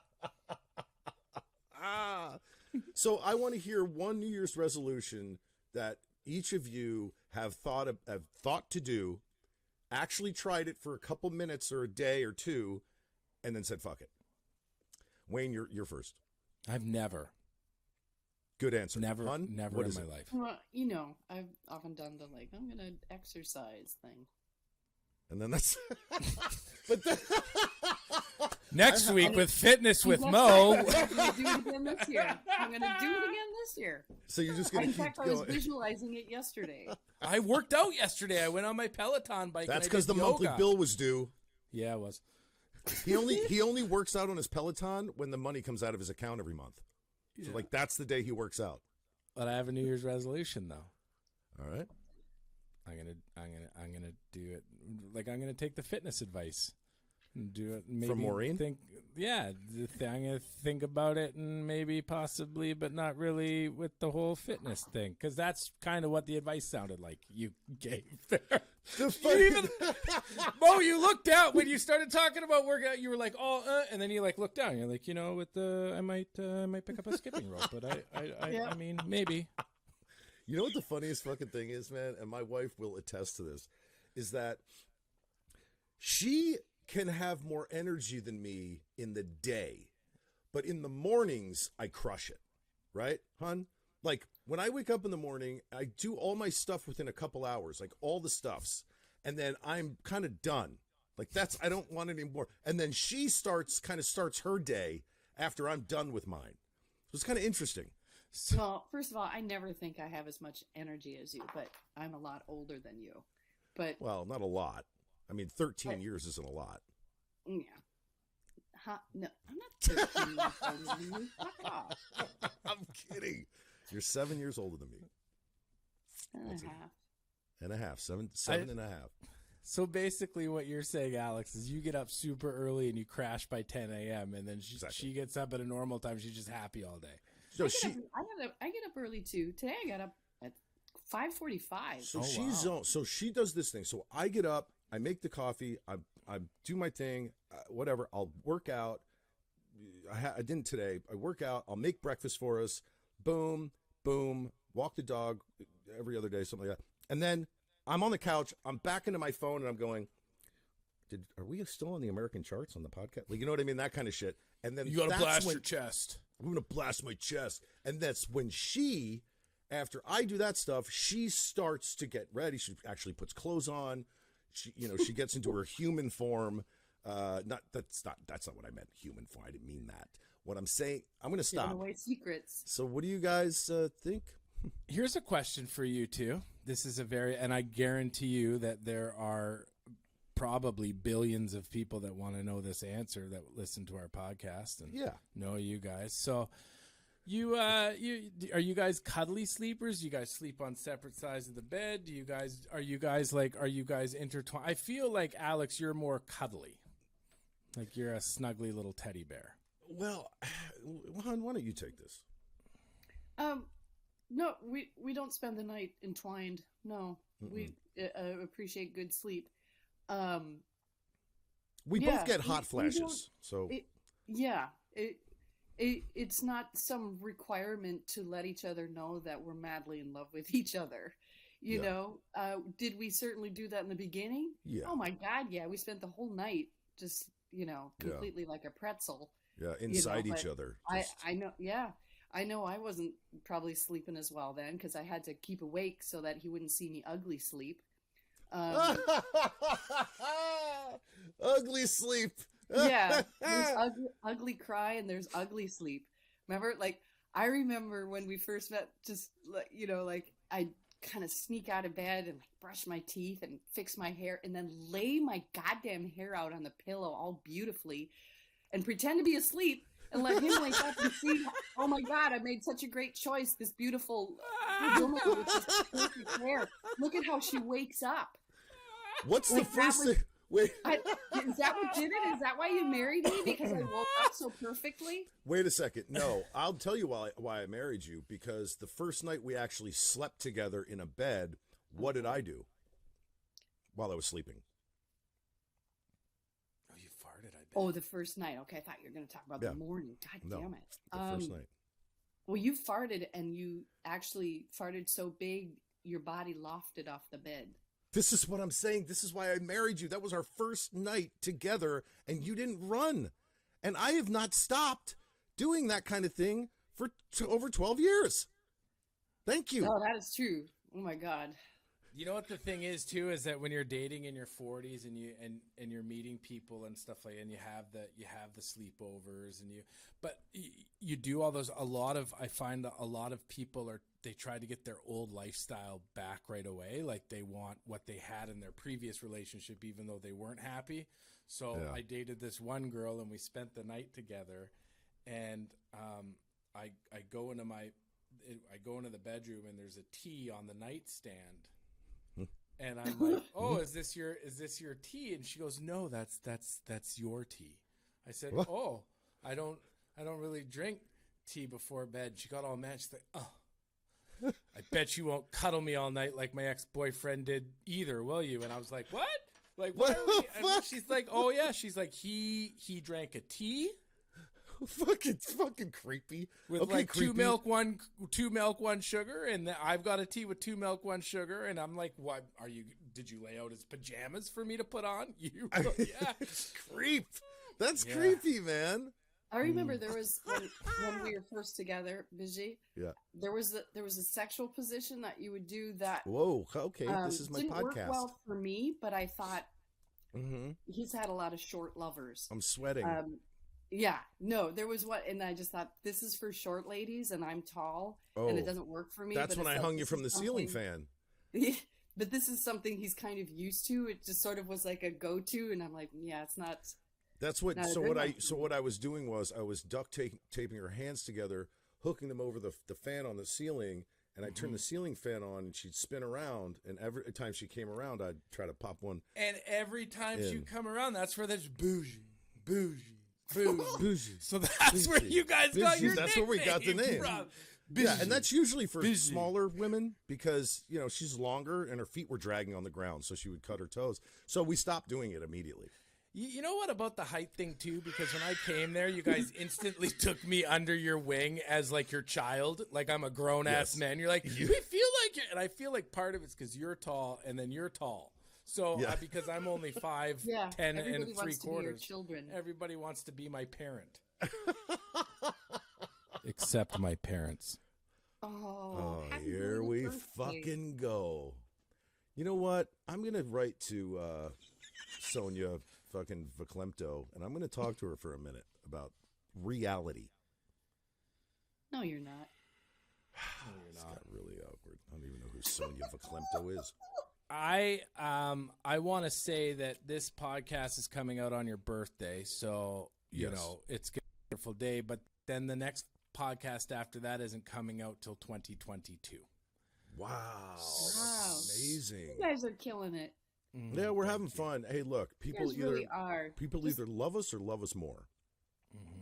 So I want to hear one New Year's resolution that each of you have thought to do, actually tried it for a couple minutes or a day or two, and then said fuck it. Wayne, you're first. I've never Good answer. Never Hun, in what is my it? life. Well, I've often done the like, I'm going to exercise thing. And then that's. But then, Next week with Fitness with Guess Mo. what? I'm going to do it again this year. I'm going to do it again this year. so you're just gonna In keep fact, I was going. visualizing it yesterday. I worked out yesterday. I went on my Peloton bike. That's because because the monthly bill was due. Yeah, it was. He only works out on his Peloton when the money comes out of his account every month. So like that's the day he works out. But I have a New Year's resolution though. All right. I'm gonna do it. Like I'm gonna take the fitness advice and do it. Maybe From Maureen? I'm gonna think about it and maybe possibly, but not really with the whole fitness thing, because that's kind of what the advice sounded like you gave there. Mo, you looked out when you started talking about workout. You were like, and then you like looked down. You're like, with the I might pick up a skipping rope, but I mean maybe. You know what the funniest fucking thing is, man? And my wife will attest to this, is that she can have more energy than me in the day, but in the mornings, I crush it. Right, hon? Like, when I wake up in the morning, I do all my stuff within a couple hours, like all the stuffs, and then I'm kind of done. Like, I don't want any more. And then she starts her day after I'm done with mine. So it's kind of interesting. Well, first of all, I never think I have as much energy as you, but I'm a lot older than you. But Well, not a lot. I mean, 13 years isn't a lot. yeah. No, I'm not 13 years older than you. Fuck off. I'm kidding. You're 7 years older than me. And a half. And a half. Seven and a half. So basically what you're saying, Alex, is you get up super early and you crash by 10 a.m. and then she gets up at a normal time. She's just happy all day. So I get up early too. Today I got up at 5:45. So she does this thing. So I get up, I make the coffee, I do my thing, whatever. I'll work out. I didn't today. I work out. I'll make breakfast for us. Boom, boom. Walk the dog every other day, something like that. And then I'm on the couch. I'm back into my phone, and I'm going, are we still on the American charts on the podcast? Like, you know what I mean? That kind of shit. And then You got to blast when your chest. I'm going to blast my chest. And that's when after I do that stuff, she starts to get ready. She actually puts clothes on. She gets into her human form. That's not what I meant. Human form. I didn't mean that. What I'm saying, I'm going to stop. Giving away secrets. So what do you guys think? Here's a question for you two. This is and I guarantee you that there are probably billions of people that want to know this answer that listen to our podcast and know you guys. So Are you guys cuddly sleepers? Do you guys sleep on separate sides of the bed? Are you guys intertwined? I feel like, Alex, you're more cuddly. Like you're a snuggly little teddy bear. Well, hon, why don't you take this? No, we don't spend the night entwined. No, we appreciate good sleep. We both get hot flashes, so it's not some requirement to let each other know that we're madly in love with each other. You know, did we certainly do that in the beginning? Yeah. Oh my God, yeah. We spent the whole night just, completely like a pretzel. Yeah, inside each other. I know, yeah. I know I wasn't probably sleeping as well then because I had to keep awake so that he wouldn't see me ugly sleep. Ugly sleep. Yeah, there's ugly cry and there's ugly sleep. Remember, I remember when we first met, just I'd kind of sneak out of bed and brush my teeth and fix my hair and then lay my goddamn hair out on the pillow all beautifully and pretend to be asleep and let him wake up and see, oh my God, I made such a great choice. This beautiful woman with this perfect hair. Look at how she wakes up. What's the first thing? Wait. Is that what did it? Is that why you married me? Because I woke up so perfectly? Wait a second. No, I'll tell you why I married you. Because the first night we actually slept together in a bed, what did I do while I was sleeping? Oh, you farted, I bet. Oh, the first night. Okay, I thought you were going to talk about the morning. God damn it. The first night. Well, you farted, and you actually farted so big, your body lofted off the bed. This is what I'm saying. This is why I married you. That was our first night together, and you didn't run. And I have not stopped doing that kind of thing for over 12 years. Thank you. Oh, that is true. Oh, my God. You know what the thing is too is that when you're dating in your 40s and you're meeting people and stuff like, and you have the sleepovers and you do all those. I find a lot of people they try to get their old lifestyle back right away. Like they want what they had in their previous relationship, even though they weren't happy. So I dated this one girl and we spent the night together, and I go into the bedroom and there's a tea on the nightstand. And I'm like, "Oh, is this your tea?" And she goes, "No, that's your tea." I said, What? "Oh, I don't really drink tea before bed." She got all mad. She's like, "Oh, I bet you won't cuddle me all night like my ex-boyfriend did either, will you?" And I was like, "What? Like what?" And she's like, "Oh yeah." She's like, "He drank a tea." Fucking creepy. With creepy. 2 milk, 1 sugar, and I've got a tea with 2 milk, 1 sugar, and I'm like, "What did you lay out his pajamas for me to put on?" Yeah. Creep. That's creepy, man. I remember there was when we were first together, Bijay. Yeah. There was a sexual position that you would do that. Whoa. Okay. This is my didn't podcast. Work well for me, but I thought he's had a lot of short lovers. I'm sweating. Yeah, no, there was and I just thought this is for short ladies, and I'm tall, and it doesn't work for me. That's when I hung you from the ceiling fan. But this is something he's kind of used to. It just sort of was like a go-to, and I'm like, yeah, it's not. That's what. So what I was doing was I was duct taping her hands together, hooking them over the fan on the ceiling, and I turned the ceiling fan on, and she'd spin around, and every time she came around, I'd try to pop one. And every time she come around, that's where there's bougie. So that's where you guys got your That's nickname where we got the name. from. Yeah, and that's usually for smaller women because, she's longer and her feet were dragging on the ground, so she would cut her toes. So we stopped doing it immediately. You know what about the height thing too? Because when I came there, you guys instantly took me under your wing as like your child, like I'm a grown ass man. You're like, we feel like you, and I feel like part of it's because you're tall and then you're tall. So because I'm only 5'10" and 3/4, everybody wants to be my parent, except my parents. Oh, here we fucking go. You know what? I'm gonna write to Sonia fucking Verklemto, and I'm gonna talk to her for a minute about reality. No, you're not. It's got really awkward. I don't even know who Sonia Verklemto is. I want to say that this podcast is coming out on your birthday, so you know it's a wonderful day. But then the next podcast after that isn't coming out till 2022. Wow. Wow. Amazing. You guys are killing it. Yeah, we're having fun. Hey, look, You people guys really are. either love us or love us more.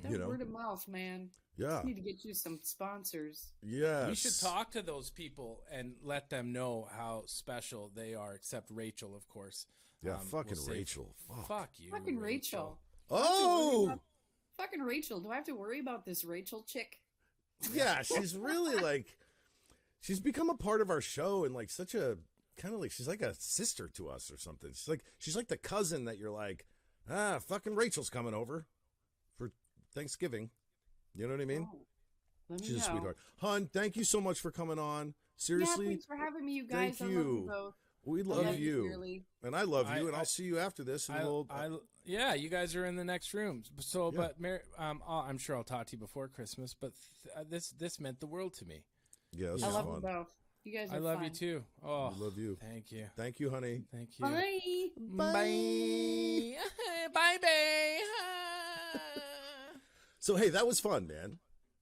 That You know? word of mouth, man. Yeah. Just need to get you some sponsors. Yes. We should talk to those people and let them know how special they are, except Rachel, of course. Yeah, fucking we'll say, Rachel. Fuck you. Fucking Rachel. Oh! Fucking Rachel. Do I have to worry about this Rachel chick? Yeah, she's really like, she's become a part of our show and like such a, kind of like, she's like a sister to us or something. She's like the cousin that you're like, fucking Rachel's coming over for Thanksgiving. You know what I mean? Oh, let me She's know. a sweetheart. Hun, thank you so much for coming on. Seriously. Yeah, thanks for having me, you guys. Thank I love you. you both. We I love you. dearly. And I love you, and I'll see you after this. And Yeah, you guys are in the next room. So, Yeah. but I'm sure I'll talk to you before Christmas. But this meant the world to me. yeah, this I was love fun. you both. You guys are I love fun. you too. Oh, We love you. Thank you. Thank you, honey. Thank you. Bye. Bye. Bye, babe. So, hey, that was fun, man.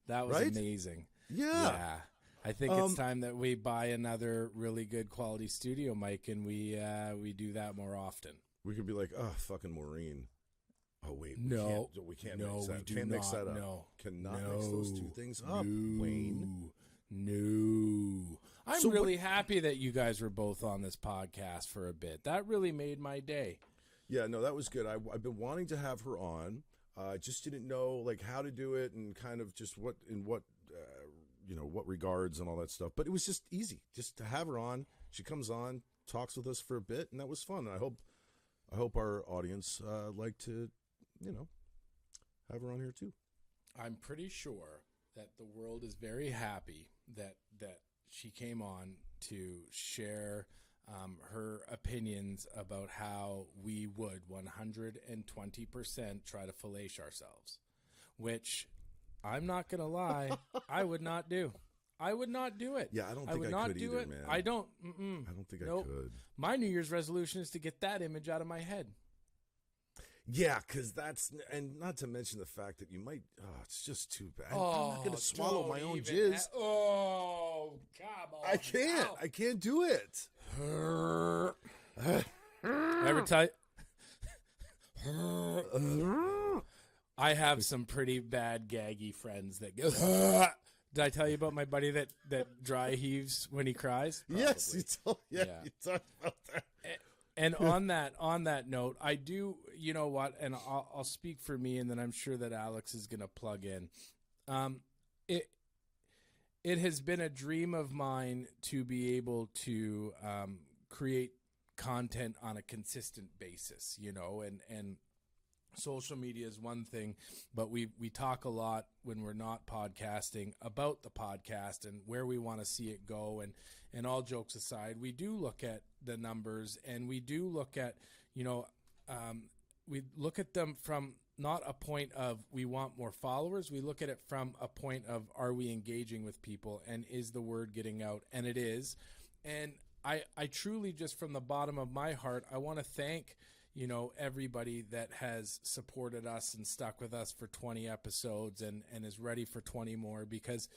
That was Right? amazing. Yeah. I think it's time that we buy another really good quality studio mic, and we do that more often. We could be like, oh, fucking Maureen. Oh, wait. No. We can't No, mix that. we do Can't mix not. that up. No. Cannot mix those two things up, No. Wayne. No. I'm So really happy that you guys were both on this podcast for a bit. That really made my day. Yeah, no, that was good. I've been wanting to have her on. I just didn't know like how to do it and kind of just what what regards and all that stuff. But it was just easy, just to have her on. She comes on, talks with us for a bit, and that was fun. I hope our audience like to, have her on here too. I'm pretty sure that the world is very happy that she came on to share her opinions about how we would 120% try to fillet ourselves, which I'm not going to lie, I would not do. I would not do it. Yeah, I don't think would I not could do either, it. man. I don't. I don't think Nope. I could. My New Year's resolution is to get that image out of my head. Yeah, because and not to mention the fact that you might, it's just too bad. I'm Oh, not going to swallow my own even jizz. Oh, come on. I can't. Ow. I can't do it. Ever tell I have some pretty bad gaggy friends that go. Did I tell you about my buddy that dry heaves when he cries? Yes, Probably. you talked about that. And on that note, I do. You know what? And I'll speak for me, and then I'm sure that Alex is going to plug in. It has been a dream of mine to be able to create content on a consistent basis, and social media is one thing, but we talk a lot when we're not podcasting about the podcast and where we want to see it go. And all jokes aside, we do look at the numbers, and we do look at, we look at them from not a point of we want more followers. We look at it from a point of, are we engaging with people, and is the word getting out? And it is. And I truly, just from the bottom of my heart, I want to thank, everybody that has supported us and stuck with us for 20 episodes and is ready for 20 more, because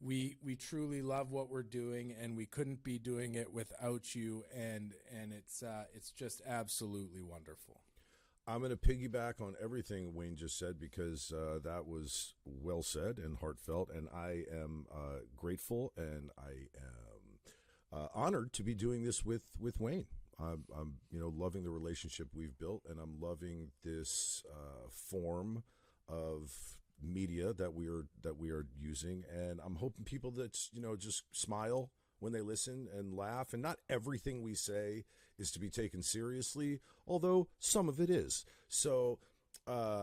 we truly love what we're doing, and we couldn't be doing it without you. And it's just absolutely wonderful. I'm going to piggyback on everything Wayne just said, because that was well said and heartfelt, and I am grateful, and I am honored to be doing this with Wayne. I'm loving the relationship we've built, and I'm loving this form of media that we are using, and I'm hoping people that just smile when they listen and laugh. And not everything we say is to be taken seriously, although some of it is. So I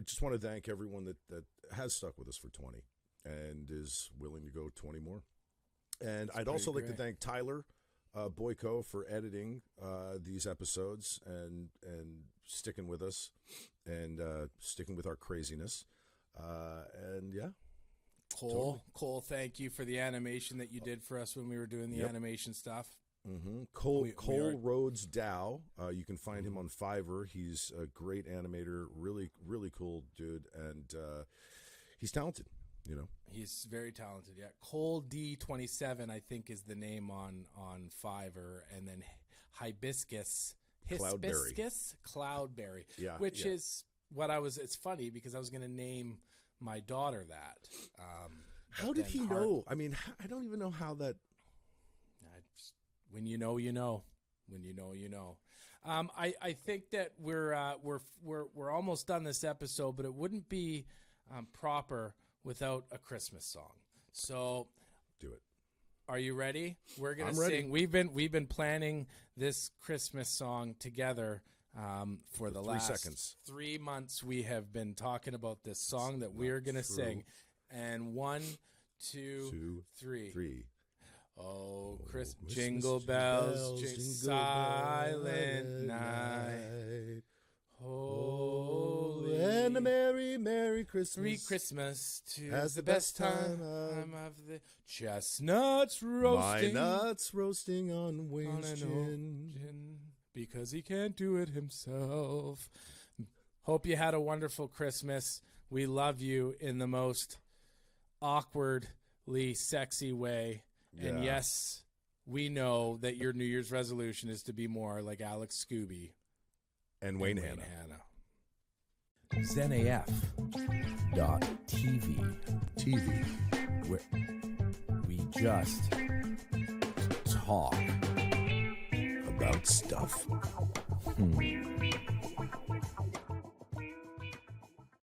just want to thank everyone that has stuck with us for 20 and is willing to go 20 more. And I'd also like to thank Tyler Boyko for editing these episodes and sticking with us and sticking with our craziness. And yeah. Cole, thank you for the animation that you did for us when we were doing the animation stuff. Mm-hmm. Cole Rhodes-Dow. You can find him on Fiverr. He's a great animator, really, really cool dude, and he's talented. you know. He's very talented. Yeah, Cole D27, I think, is the name on Fiverr, and then Hibiscus, Cloudberry, which is what I was. It's funny because I was going to name my daughter that. How did he know? I mean, I don't even know how that. When you know, you know. When you know, you know. I think that we're almost done this episode, but it wouldn't be proper without a Christmas song. So do it. Are you ready? We're gonna ready. sing. We've been planning this Christmas song together for the last 3 months. We have been talking about this song that we're gonna sing. And 1, 2, 3. Oh, jingle bells, silent night. Holy and a merry, merry Christmas. Merry Christmas to Has the best time of the chestnuts roasting. My nuts roasting on Wayne's gin. Because he can't do it himself. Hope you had a wonderful Christmas. We love you in the most awkwardly sexy way. Yeah. And yes, we know that your New Year's resolution is to be more like Alex Skuby and Wayne Hanna. ZenAF.tv. TV. Where we just talk about stuff.